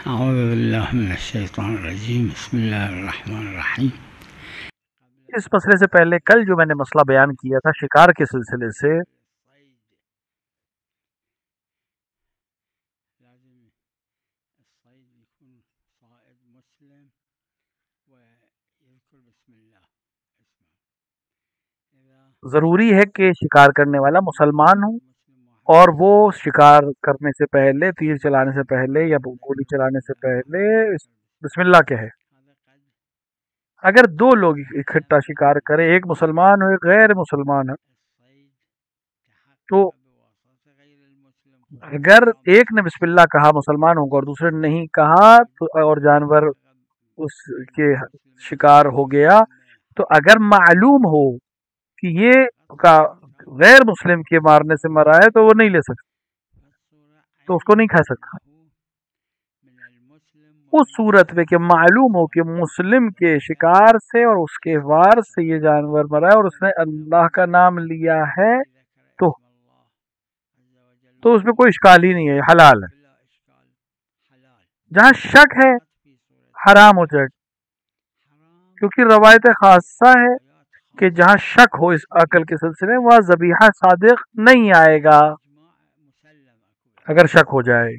اعوذ باللہ من الشیطان الرجیم بسم اللہ الرحمن الرحیم۔ اس مسئلے سے پہلے کل جو میں نے مسئلہ بیان کیا تھا شکار کے سلسلے سے، ضروری ہے کہ شکار کرنے والا مسلمان ہو اور وہ شکار کرنے سے پہلے، تیر چلانے سے پہلے یا گولی چلانے سے پہلے بسم اللہ کہے۔ اگر دو لوگ اکٹھا شکار کرے، ایک مسلمان ہو ایک غیر مسلمان ہو، تو اگر ایک نے بسم اللہ کہا مسلمانوں کو اور دوسرے نے نہیں کہا تو اور جانور اس کے شکار ہو گیا، تو اگر معلوم ہو کہ یہ کا غیر مسلم کے مارنے سے مرا ہے تو وہ نہیں لے سکتا، تو اس کو نہیں کھا سکتا۔ اس صورت میں کہ معلوم ہو کہ مسلم کے شکار سے اور اس کے وار سے یہ جانور مرا ہے اور اس نے اللہ کا نام لیا ہے، تو اس میں کوئی اشکال ہی نہیں ہے، حلال ہے۔ جہاں شک ہے حرام ہو جائے، کیونکہ روایت خاصہ ہے کہ جہاں شک ہو اس عقل کے سلسلے میں وہاں ذبیحہ صادق نہیں آئے گا اگر شک ہو جائے۔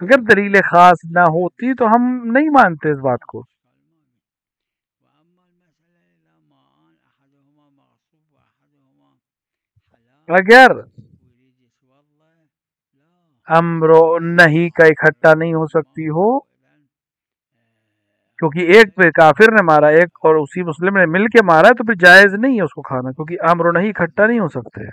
اگر دلیل خاص نہ ہوتی تو ہم نہیں مانتے اس بات کو۔ اگر امر و نہی کا اکٹھا نہیں ہو سکتی ہو، کیونکہ ایک پہ کافر نے مارا ایک اور اسی مسلم نے مل کے مارا ہے، تو پھر جائز نہیں ہے اس کو کھانا، کیونکہ امر و نہی اکٹھا نہیں ہو سکتے۔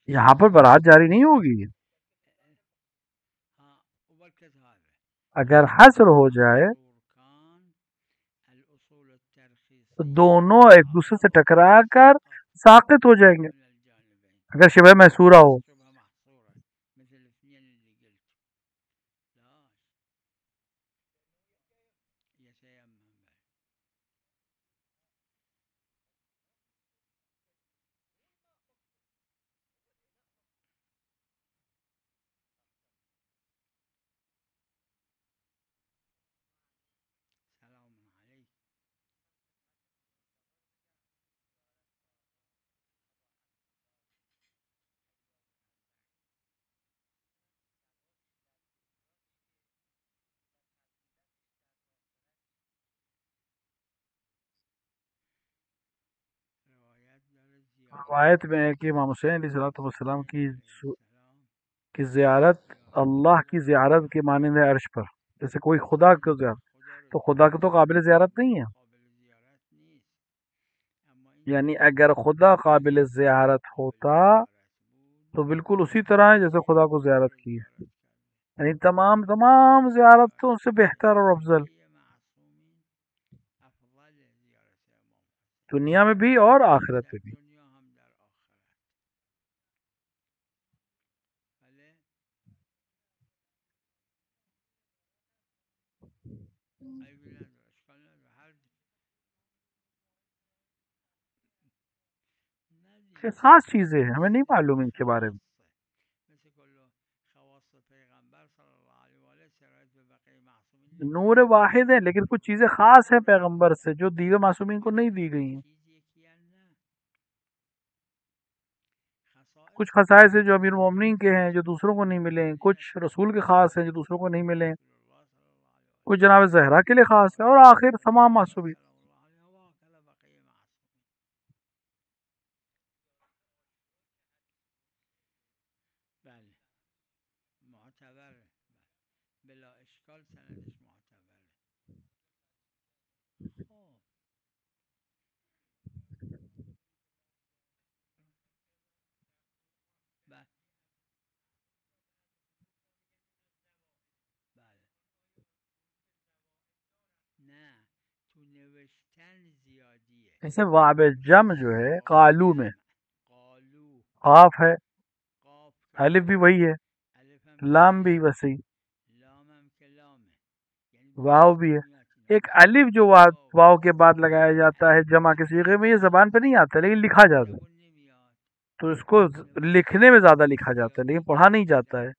یہاں پر برات جاری نہیں ہوگی۔ اگر حصر ہو جائے تو دونوں ایک دوسرے سے ٹکرا کر ساقط ہو جائیں گے اگر شبہ محصورہ ہو۔ روایت میں ہے کہ امام حسین علیہ السلام کی زیارت اللہ کی زیارت کے مانند ہے عرش پر، جیسے کوئی خدا کو زیارت، تو خدا کو تو قابل زیارت نہیں ہے۔ یعنی اگر خدا قابل زیارت ہوتا تو بالکل اسی طرح ہے جیسے خدا کو زیارت کی ہے، یعنی تمام زیارتوں سے بہتر اور افضل، دنیا میں بھی اور آخرت میں بھی۔ یہ خاص چیزیں ہیں، ہمیں نہیں معلوم ان کے بارے میں۔ نور واحد ہے، لیکن کچھ چیزیں خاص ہیں پیغمبر سے جو دیگر معصومین کو نہیں دی گئی ہیں۔ کچھ خصائص ہیں جو امیر المومنین کے ہیں جو دوسروں کو نہیں ملے ہیں، کچھ رسول کے خاص ہیں جو دوسروں کو نہیں ملے ہیں، کچھ جناب زہرا کے لیے خاص ہے، اور آخر تمام معصومین۔ جیسے واب جم جو ہے قالو میں قاف ہے، الف بھی وہی ہے، لام بھی وسیع، واو بھی ہے۔ ایک الف جو واو کے بعد لگایا جاتا ہے جمع کے صیغے میں، یہ زبان پہ نہیں آتا لیکن لکھا جاتا ہے، تو اس کو لکھنے میں زیادہ لکھا جاتا ہے لیکن پڑھا نہیں جاتا ہے۔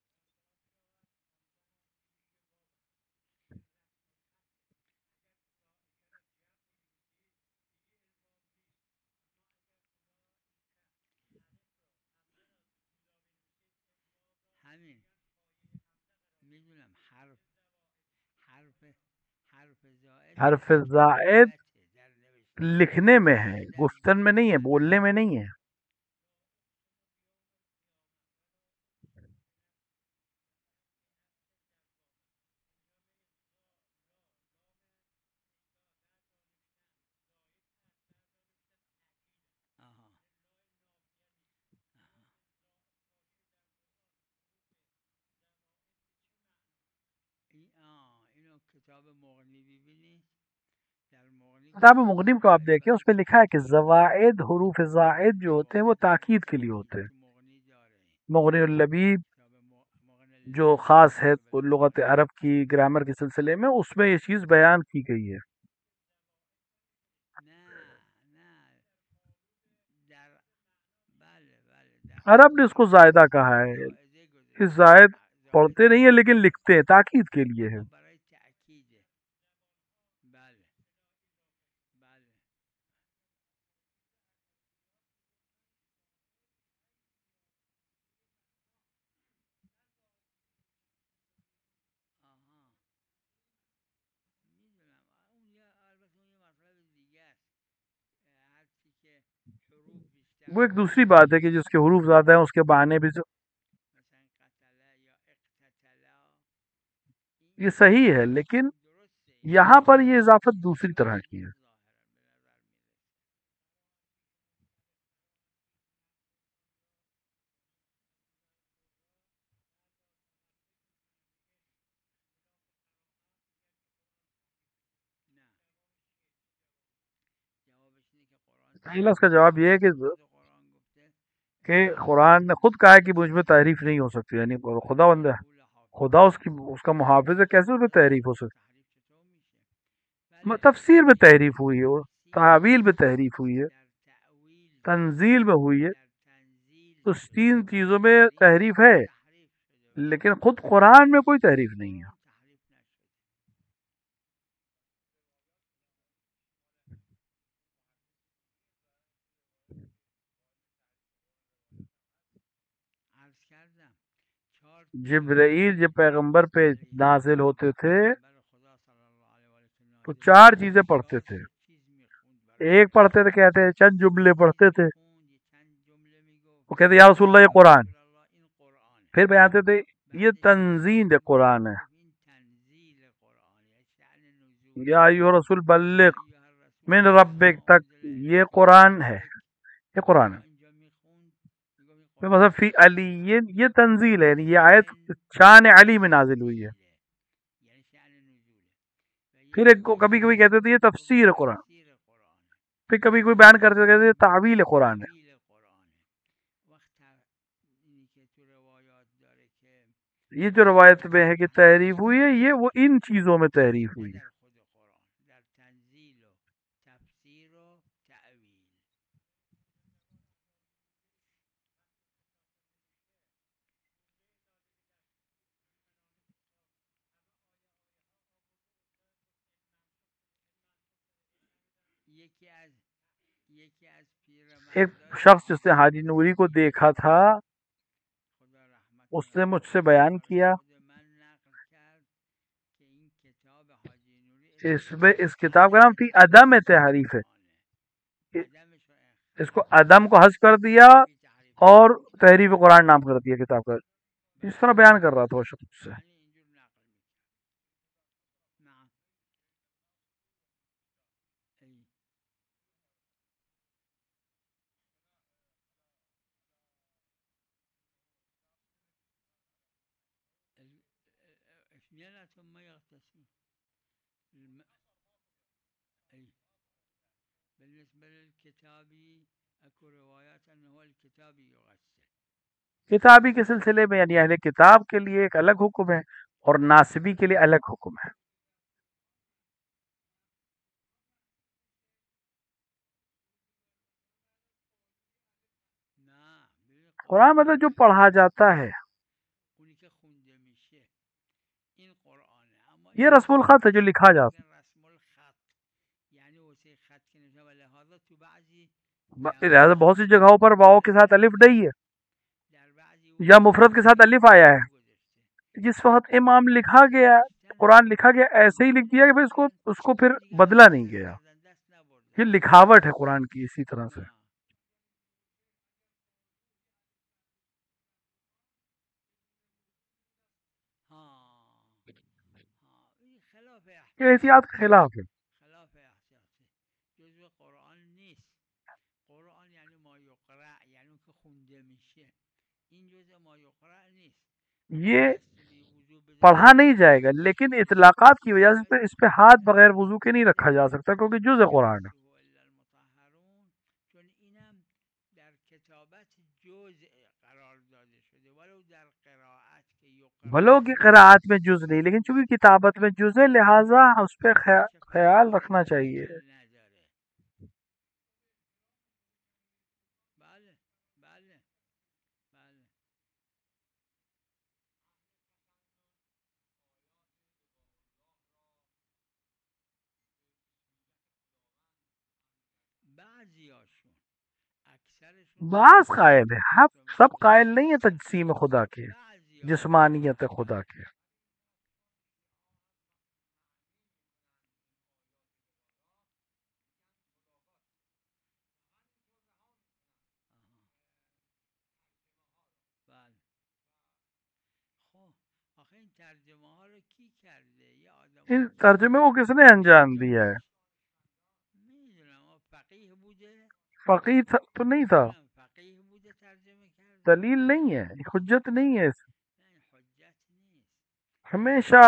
حرف زائد لکھنے میں ہے، گفتن میں نہیں ہے، بولنے میں نہیں ہے۔ کتاب مغنی کو آپ دیکھیں، اس پہ لکھا ہے کہ زوائد، حروف زائد جو ہوتے ہیں وہ تاکید کے لیے ہوتے ہیں۔ مغنی اللبیب جو خاص ہے لغت عرب کی گرامر کے سلسلے میں، اس میں یہ چیز بیان کی گئی ہے۔ عرب نے اس کو زائدہ کہا ہے، اس زائد پڑھتے نہیں ہیں لیکن لکھتے ہیں، تاکید کے لیے ہے۔ وہ ایک دوسری بات ہے کہ جس کے حروف زیادہ ہیں اس کے بہانے بھی یہ صحیح ہے، لیکن یہاں پر یہ اضافت دوسری طرح کی ہے۔ پہلا اس کا جواب یہ ہے کہ قرآن نے خود کہا ہے کہ مجھ میں تعریف نہیں ہو سکتی، یعنی خدا بندہ، خدا اس کا محافظ ہے، کیسے اس میں تعریف ہو سکتی؟ تفسیر میں تحریف ہوئی ہے، تعویل میں تحریف ہوئی ہے، تنزیل میں ہوئی ہے، تو اس تین چیزوں میں تحریف ہے، لیکن خود قرآن میں کوئی تحریف نہیں ہے۔ جبرائیل جب پیغمبر پہ نازل ہوتے تھے تو چار چیزیں پڑھتے تھے۔ ایک پڑھتے تھے، کہتے ہیں چند جملے پڑھتے تھے، وہ کہتے یا رسول اللہ یہ قرآن، پھر بیانتے تھے یہ تنزیل قرآن ہے، یا ایھا رسول بلغ من ربک تک یہ قرآن ہے، یہ قرآن ہے۔ پھر مثلا فی علی، یہ تنزیل ہے، یعنی یہ آیت شان علی میں نازل ہوئی ہے۔ پھر ایک کو کبھی کبھی کہتے تھے یہ تفسیر قرآن، پھر کبھی کوئی بیان کرتے تھے کہتے یہ تعویل قرآن ہے۔ یہ جو روایت میں ہے کہ تحریف ہوئی ہے، یہ وہ ان چیزوں میں تحریف ہوئی ہے۔ ایک شخص جس نے حاجی نوری کو دیکھا تھا، اس نے مجھ سے بیان کیا، اس کتاب کا نام فی عدم تحریف ہے، اس کو عدم کو حذف کر دیا اور تحریف قرآن نام کر دیا کتاب کا۔ اس طرح بیان کر رہا تھا وہ شخص سے۔ أي بالنسبة للكتابي أكو روايات أنه الكتابي يغسل. کتابی کے سلسلے میں یعنی اہل کتاب کے لیے ایک الگ حکم ہے اور ناسبی کے لیے الگ حکم ہے. نعم قرآن مطلب جو پڑھا جاتا ہے، اونی که خونده میشه این قرآنه، اما یہ این رسم الخط ہے جو لکھا جاتا میگن رسم الخط یعنی واسه خط که نمیشه، و لحاظا تو بعضی ہے. لہٰذا بہت سی جگہوں پر واؤ کے ساتھ الف نہیں ہے در بعضی یا وجوه مفرد کے ساتھ الف آیا ہے. گذاشته. جس وقت امام لکھا گیا، قرآن لکھا گیا، ایسے ہی لکھ دیا کہ اس کو پھر بدلا نہیں گیا. یہ لکھاوٹ ہے قرآن کی اسی طرح سے. یہ احتیاط کے خلاف ہے. خلاف احتیاطی جزء قرآن نیست. قرآن یعنی ما یقرأ، یعنی اون که خونده میشه. این جزء ما یقرأ نیست. یہ پڑھا نہیں جائے گا، لیکن اطلاقات کی وجہ سے اس پہ ہاتھ بغیر وضو کے نہیں رکھا جا سکتا کیونکہ جزء قرآن ہے. چون اینم در کتابت جزء قرار داده شده ولو در قرائت که یقرأ بھلو کی قراءت میں جز نہیں، لیکن چونکہ کتابت میں جز ہے لہٰذا اس پہ خیال رکھنا چاہیے. نداره. بله بله بله. بعضیاشون اکثرشون بعض قائل ہے، سب قائل نہیں ہے تجسیم خدا کے، جسمانیت خدا کے. بله. خب آخه این ترجمه ها رو کی کرده؟ یه آدم ان ترجمے کو کس نے انجام دیا ہے؟ میدونم فقیه بوده. فقیر تو نہیں تھا. فقیه بوده ترجمه کرده. دلیل نہیں ہے، حجت نہیں ہے. نه حجت نیست. ہمیشہ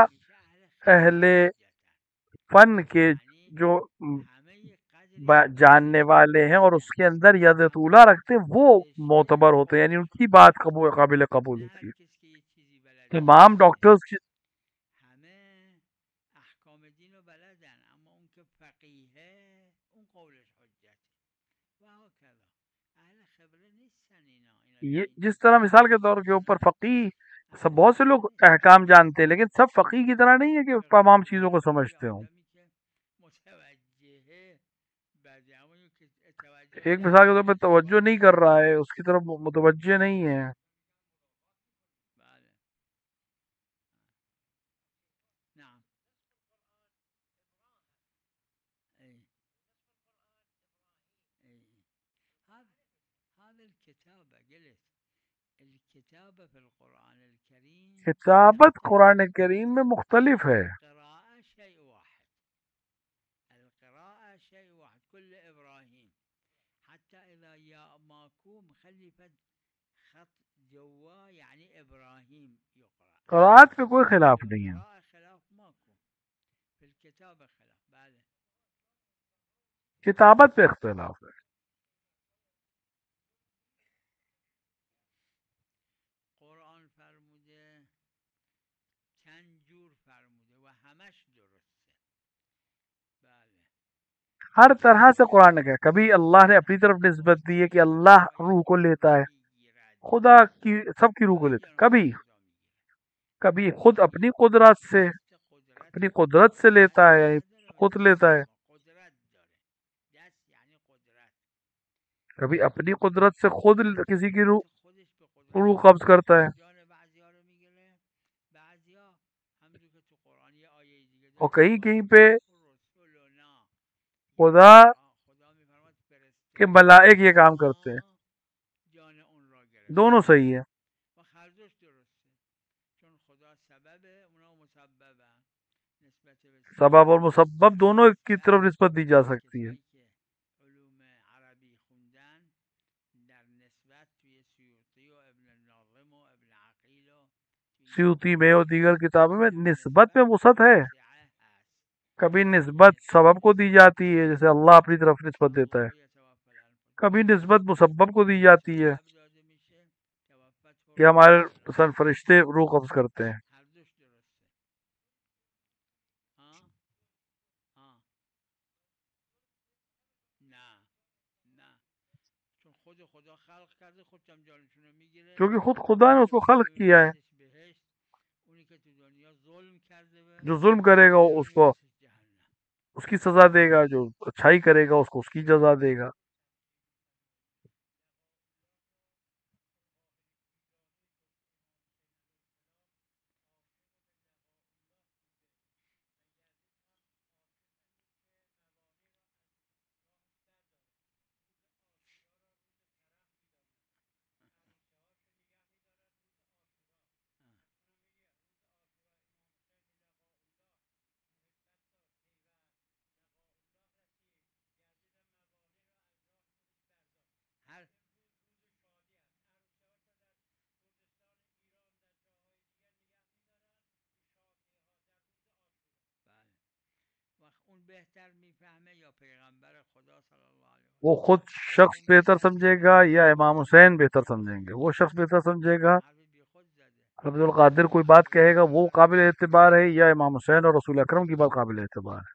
اہل فن کے جو جاننے والے ہیں اور اس کے اندر ید طولہ رکھتے ہیں وہ معتبر ہوتے ہیں، یعنی ان کی بات قابل قبول ہوتی ہے. امام ڈاکٹرز کی همه احکام دین رو بلدن، اما اون که فقیهه اون قولش حجته و هكذا. اهل خبره نیستن اینا جس طرح مثال کے طور کے اوپر فقیہ سب بہت سے لوگ احکام جانتے ہیں، لیکن سب فقیہ کی طرح نہیں ہے کہ تمام چیزوں کو سمجھتے ہوں. ایک مثال کے طور پہ توجہ نہیں کر رہا ہے، اس کی طرف متوجہ نہیں ہے. کتابت قرآن کریم میں مختلف ہے. القراءة شيء واحد كل إبراهيم حتى إذا يا ماكوم خلفت خط جوا يعني إبراهيم يقرأ. قراءت میں کوئی خلاف نہیں ہے. القراءة خلاف ماكوم، في الكتابة خلاف. بله کتابت پہ اختلاف ہے. قرآن فرموده چند جور فرموده و همش درسته. بله ہر طرح سے قرآن نے کہا. کبھی اللہ نے اپنی طرف نسبت دی ہے کہ اللہ روح کو لیتا ہے، خدا کی سب کی روح کو لیتا ہے. کبھی خود اپنی قدرت سے لیتا ہے، خود لیتا ہے. کبھی اپنی قدرت سے خود کسی کی روح قبض کرتا ہے. اور کہیں پہ خدا کے ملائک یہ کام کرتے ہیں. دونوں صحیح ہے. سبب اور مسبب دونوں کی طرف نسبت دی جا سکتی ہے. سیوطی میں اور دیگر کتابوں میں نسبت میں وسعت ہے، کبھی نسبت سبب کو دی جاتی ہے، جیسے اللہ اپنی طرف نسبت دیتا ہے، کبھی نسبت مسبب کو دی جاتی ہے کہ ہمارے مثلا فرشتے روح قبض کرتے ہیں۔ کیونکہ خود خدا نے اس کو خلق کیا ہے، جو ظلم کرے گا اس کو اس کی سزا دے گا، جو اچھائی کرے گا اس کو اس کی جزا دے گا۔ وہ خود شخص بہتر سمجھے گا یا امام حسین بہتر سمجھیں گے؟ وہ شخص بہتر سمجھے گا، عبد القادر کوئی بات کہے گا وہ قابل اعتبار ہے، یا امام حسین اور رسول اکرم کی بات قابل اعتبار ہے؟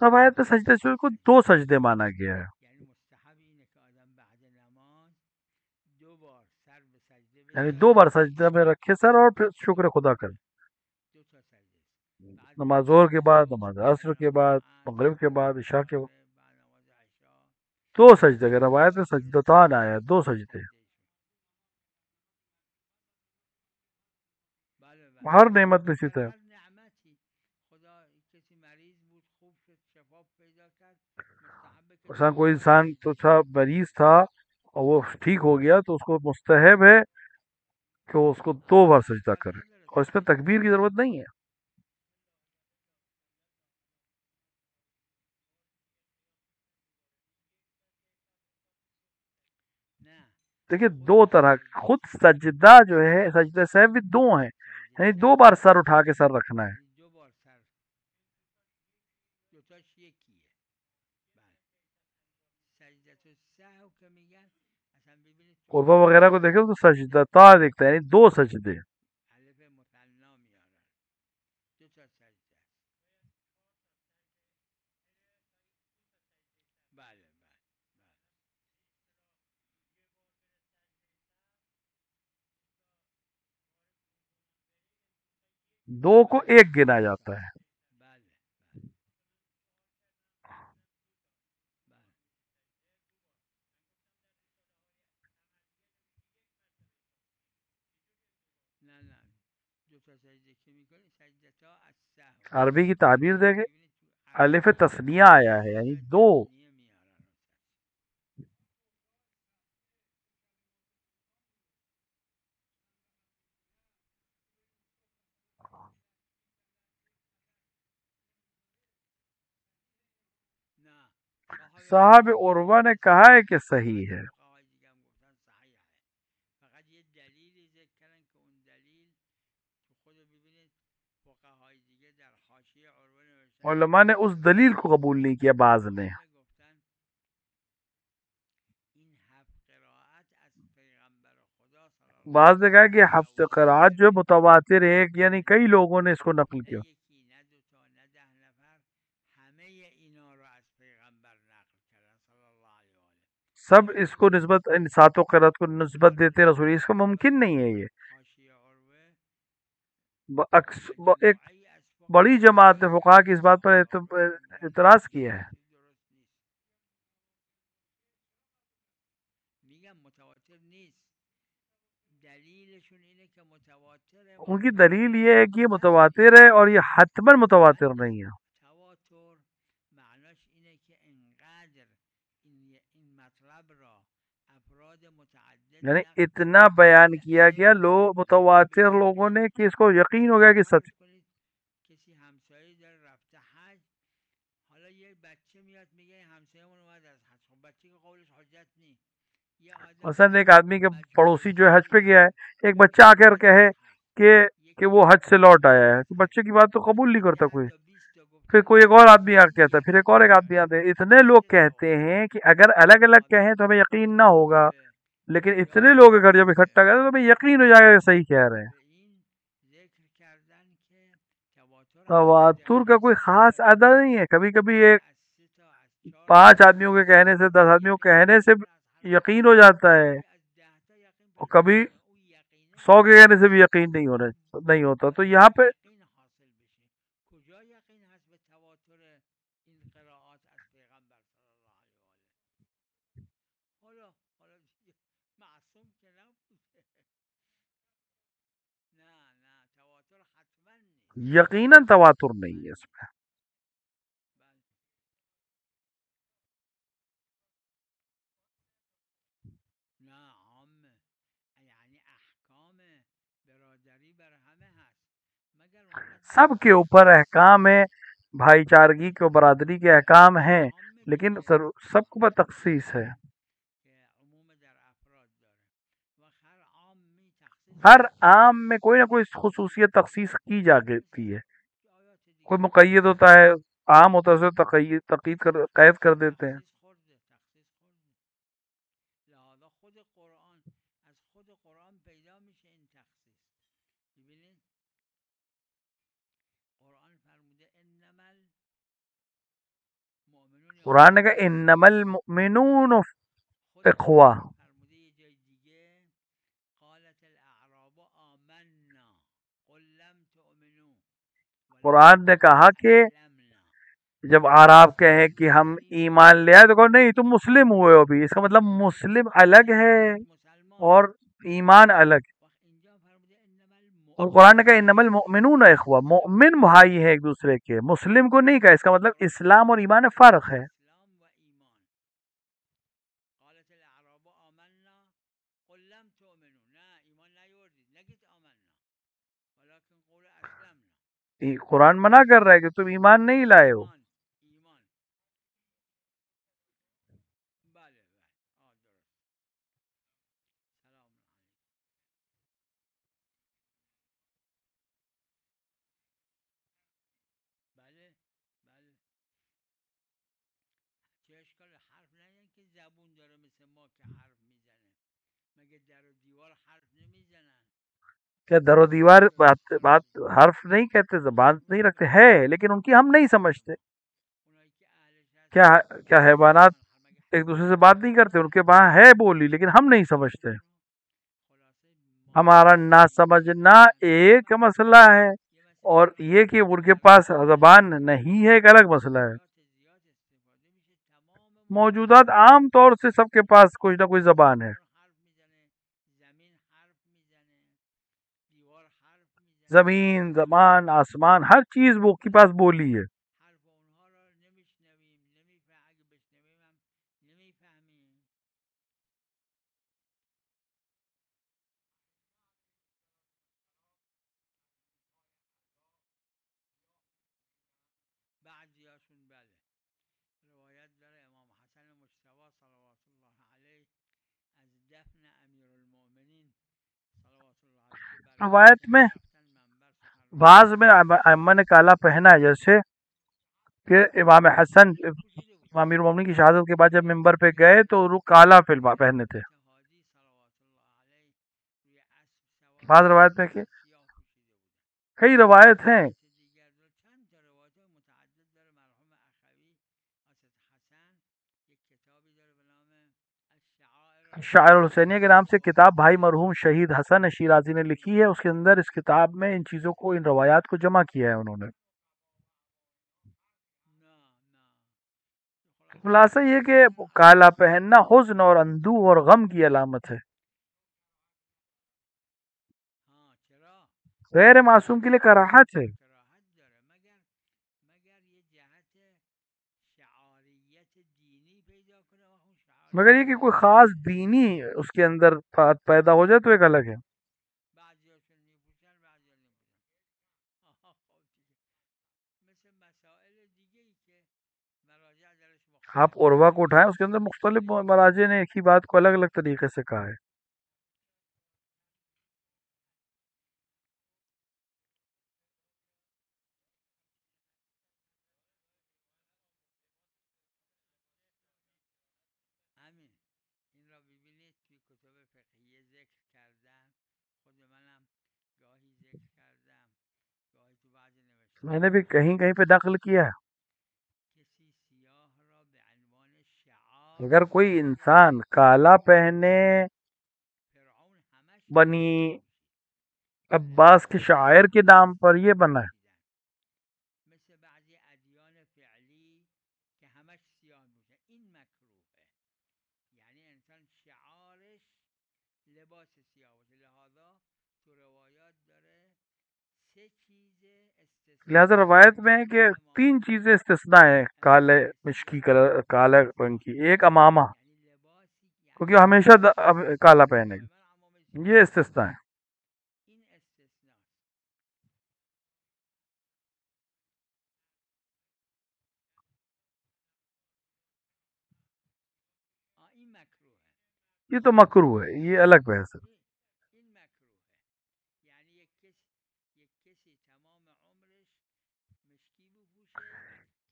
روایت میں سجدہ شکر کو دو سجدے مانا گیا ہے، یعنی دو بار سجدہ میں رکھے سر اور پھر شکر خدا کریں، نماز ظہر کے بعد، نماز عصر کے بعد، مغرب کے بعد، عشاء کے بعد، دو سجدے کے روایت میں سجدتان آیا ہے، دو سجدے، ہر نعمت میں اسی طرح۔ مثلا کوئی انسان تو تھا مریض تھا اور وہ ٹھیک ہو گیا تو اس کو مستحب ہے کہ وہ اس کو دو بار سجدہ کرے، اور اس پہ تکبیر کی ضرورت نہیں ہے۔ دیکھیے دو طرح، خود سجدہ جو ہے سجدہ صاحب بھی دو ہیں، یعنی دو بار سر اٹھا کے سر رکھنا ہے۔ قربہ وغیرہ کو دیکھیں تو سجدہ تا دیکھتا ہے، یعنی دو سجدے۔ دو کو ایک گنا جاتا ہے۔ عربی کی تعبیر دیکھیں، الف تثنیہ آیا ہے، یعنی دو۔ صاحب عروہ نے کہا ہے کہ صحیح ہے۔ علماء نے اس دلیل کو قبول نہیں کیا، بعض نے۔ بعض نے کہا کہ ہفت قرات جو متواتر ہے، یعنی کئی لوگوں نے اس کو نقل کیا۔ سب اس کو نسبت، ان ساتوں قرات کو نسبت دیتے رسول، اس کو ممکن نہیں ہے یہ۔ ایک بڑی جماعت نے فقہا کی اس بات پر اعتراض کیا ہے۔ ان کی دلیل یہ ہے کہ یہ متواتر ہے اور یہ حتماً متواتر نہیں ہے، یعنی اتنا بیان کیا گیا لوگ متواتر لوگوں نے کہ اس کو یقین ہو گیا کہ سچ۔ مثلا ایک آدمی کے پڑوسی جو ہے حج پہ گیا ہے، ایک بچہ آ کر کہے کہ وہ حج سے لوٹ آیا ہے، تو بچے کی بات تو قبول نہیں کرتا کوئی. پھر کوئی ایک اور آدمی آ کے کہتا ہے، پھر ایک اور ایک آدمی آتے ہیں. اتنے لوگ کہتے ہیں کہ اگر الگ الگ کہیں تو ہمیں یقین نہ ہوگا، لیکن اتنے لوگ اگر جب اکٹھا کریں تو ہمیں یقین ہو جائے گا کہ صحیح کہہ رہے ہیں. تواتر کا کوئی خاص عدد نہیں ہے. کبھی کبھی ایک 5 آدمیوں کے کہنے سے، 10 آدمیوں کے کہنے سے یقین ہو جاتا ہے، اور کبھی 100 کے کہنے سے بھی یقین نہیں ہوتا. تو یہاں پہ یقیناً تواتر نہیں ہے اس میں. سب کے اوپر احکام ہے، بھائی چارگی کے برادری کے احکام ہیں، لیکن سب کو پر تخصیص ہے. ہر عام میں کوئی نہ کوئی خصوصیت تخصیص کی جاتی ہے. کوئی مقید ہوتا ہے، عام ہوتا ہے، اسے قید کر دیتے ہیں. قرآن نے کہا انما المؤمنون اخوہ. قرآن نے کہا کہ جب عرب کہیں کہ ہم ایمان لے آئے تو کہو نہیں تم مسلم ہوئے ہو. ابھی اس کا مطلب مسلم الگ ہے اور ایمان الگ. اور قرآن نے کہا انما المؤمنون اخوہ، مؤمن بھائی ہیں ایک دوسرے کے، مسلم کو نہیں کہا. اس کا مطلب اسلام اور ایمان میں فرق ہے. قرآن منع کر رہا ہے کہ تم ایمان نہیں لائے ہو. کیا در و دیوار بات حرف نہیں کہتے، زبان نہیں رکھتے ہے، لیکن ان کی ہم نہیں سمجھتے. کیا حیوانات ایک دوسرے سے بات نہیں کرتے؟ ان کے وہاں ہے بولی لیکن ہم نہیں سمجھتے. ہمارا نہ سمجھنا ایک مسئلہ ہے، اور یہ کہ ان کے پاس زبان نہیں ہے ایک الگ مسئلہ ہے. موجودات عام طور سے سب کے پاس کچھ نہ کچھ زبان ہے. زمین، زمان، آسمان، ہر چیز وہ کے پاس بولی ہے. روایت میں بعض میں ائمہ نے کالا پہنا ہے، جیسے کہ امام حسن امیر المومنین کی شہادت کے بعد جب ممبر پہ گئے تو وہ کالا فلما پہنے تھے. بعض روایت میں کہ کئی روایت ہیں. شاعر الحسینیہ کے نام سے کتاب بھائی مرحوم شہید حسن شیرازی نے لکھی ہے. اس کے اندر اس کتاب میں ان چیزوں کو، ان روایات کو جمع کیا ہے انہوں نے. خلاصہ یہ کہ کالا پہننا حزن اور اندوہ اور غم کی علامت ہے. غیر معصوم کے لیے کراہت ہے. مگر یہ کہ کوئی خاص دینی اس کے اندر بات پیدا ہو جائے تو ایک الگ ہے. آپ عروا کو اٹھائیں، اس کے اندر مختلف مراجع نے ایک ہی بات کو الگ الگ طریقے سے کہا ہے. همین این را ببینید توی کتب فقهیه ذکر کردن، خود منم گاهی ذکر کردم، گاهی تو بعضی نوشته میں نے بھی کہیں کہیں پہ نقل کیا ہے. کسی سیاه را به عنوان شعار اگر کوئی انسان کالا پہنے فرعون همش بنی بله عباس کے شاعر کے نام پر یہ بنا ہے. مثل بعضی ادیان فعلی که همش سیاه میشه، این مکروهه. یعنی انسان شعارش لباس سیاه باشه. لہذا تو روایات داره سه چیز لہذا استثناء روایت میں ہے کہ امامه، 3 چیزیں استثناء ہے کالے مشکی کلر کالے رنگ کی. ایک امامہ، یعنی لباسی کیونکہ وہ ہمیشہ کالا پہنے من گا، امامه سیاه یہ دارم، استثناء ہے. این استثناء. این مکروهه. یہ تو مکروہ ہے، یہ الگ بحث ہے. این مکروهه. یعنی یک کسی تمام عمرش مشکی بپوشه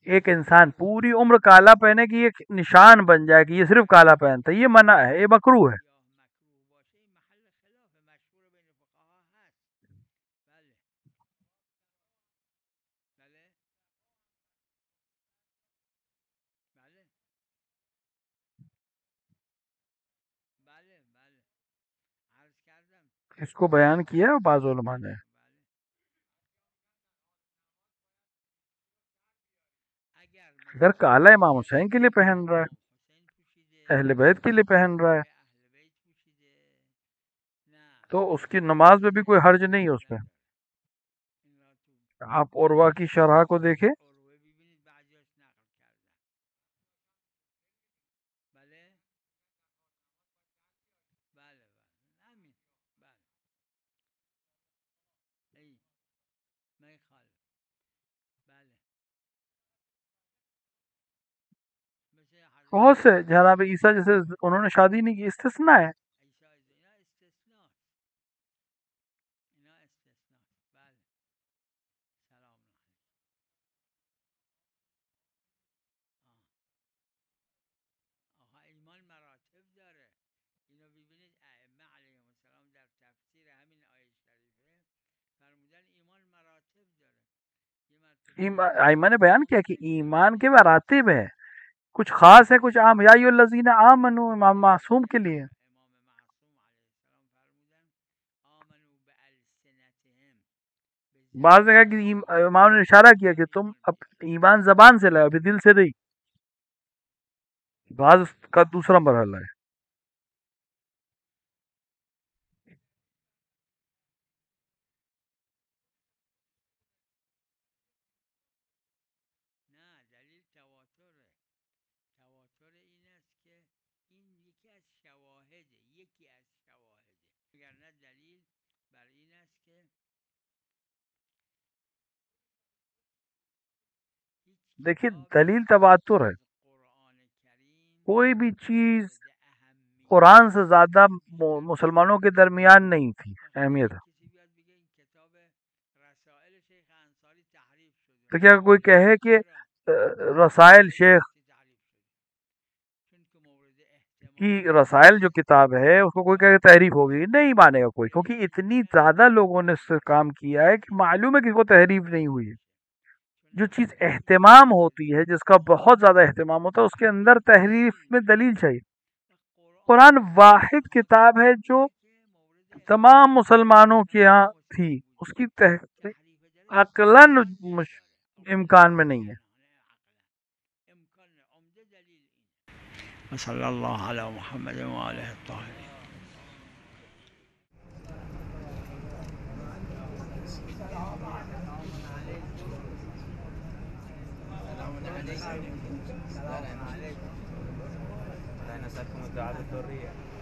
که ایک زیبا انسان باشه، پوری عمر کالا پہنے کی ایک نشان بن جائے کہ یہ صرف کالا پہنتا ہے، یہ منع ہے، یہ مکروہ ہے. سیاه مکروه باشه، این محل خلاف مشهور بین فقها هست. بله بله بله بله بله عرض کردم. اس کو بیان کیا ہے بعض علماء نے. بله اگر اگر مثلا کالا امام حسین کے لیے پہن رہا امام ہے، حسین پوشیده، اہل بیت کے لیے پہن رہا ہے، شعار اهل بیت پوشیده، نه تو اس کی این نماز میں بھی کوئی حرج اشکالی نہیں ہے اس پہ. نداره. این را تو آپ عروا کی شرح کو دیکھیں. عروه ببینید بعضیاش نقل کردن. بله بله بله همین بله ای میخال بله مثل بہت حضرت سے جناب عیسیٰ جیسے انہوں نے شادی نہیں کی، استثناء ہے. عیسی اینا استثناء، اینا استثناء. بله سلام علیکم. آها ایمان مراتب داره. اینو ببینید ائمه علیهم السلام در تفسیر همین آیه شریفه فرمودن ایمان مراتب داره. یه مرتبه آئمہ نے بیان کیا کہ ایمان کے مراتب ہے، کچھ خاص ہے، کچھ عام. یا ایھا الذین آمنوا امام معصوم کے لیے. امام معصوم علیه السلام فرمودن آمنو بألسنتهم، به بعض نے کہا کہ زبان امام نے اشارہ کیا کہ تم ایمان ایمان زبان سے لائے، ابھی دل سے نہیں. بعض کا دوسرا مرحلہ ہے. نه دلیل تواتره. تواتر این است که این یکی از شواهده، یکی از شواهده، وگرنه دلیل بر این است که هیچ دیکھیے کتابی دلیل تواتر ہے. جز قرآن کریم کوئی بھی چیز مورد قرآن سے اهمیت زیادہ بیشتر مسلمانوں کے درمیان نہیں تھی مثلا اہمیت. یک کسی بیاد بگه این کتاب رسائل شیخ انصاری تحریف شده، تو کیا کوئی کہے کہ چرا؟ رسائل شیخ کسی تحریف شده چون که مورد کی احتمام رسائل جو نیست. کتاب ہے اس کو کوئی کہے کہ تحریف ہوگی، نہیں مانے گا کوئی، کیونکہ اتنی زیادہ لوگوں نے اس سے کام کیا ہے کہ معلوم ہے کہ کو تحریف نہیں ہوئی ہے. چون جو چیز نتیجه اہتمام حاصل ہوتی ہے، جس کا بہت زیادہ اہتمام ہوتا ہے، اس کے اندر تحریف میں دلیل چاہیے. قرآن واحد کتاب ہے جو تمام مسلمانوں کے ہاں تھی، اس کی عقلاً امکان میں نہیں ہے. صلی اللہ علی محمد و آلہ الطاہرین. لا نسألكم الدعاء بالذرية.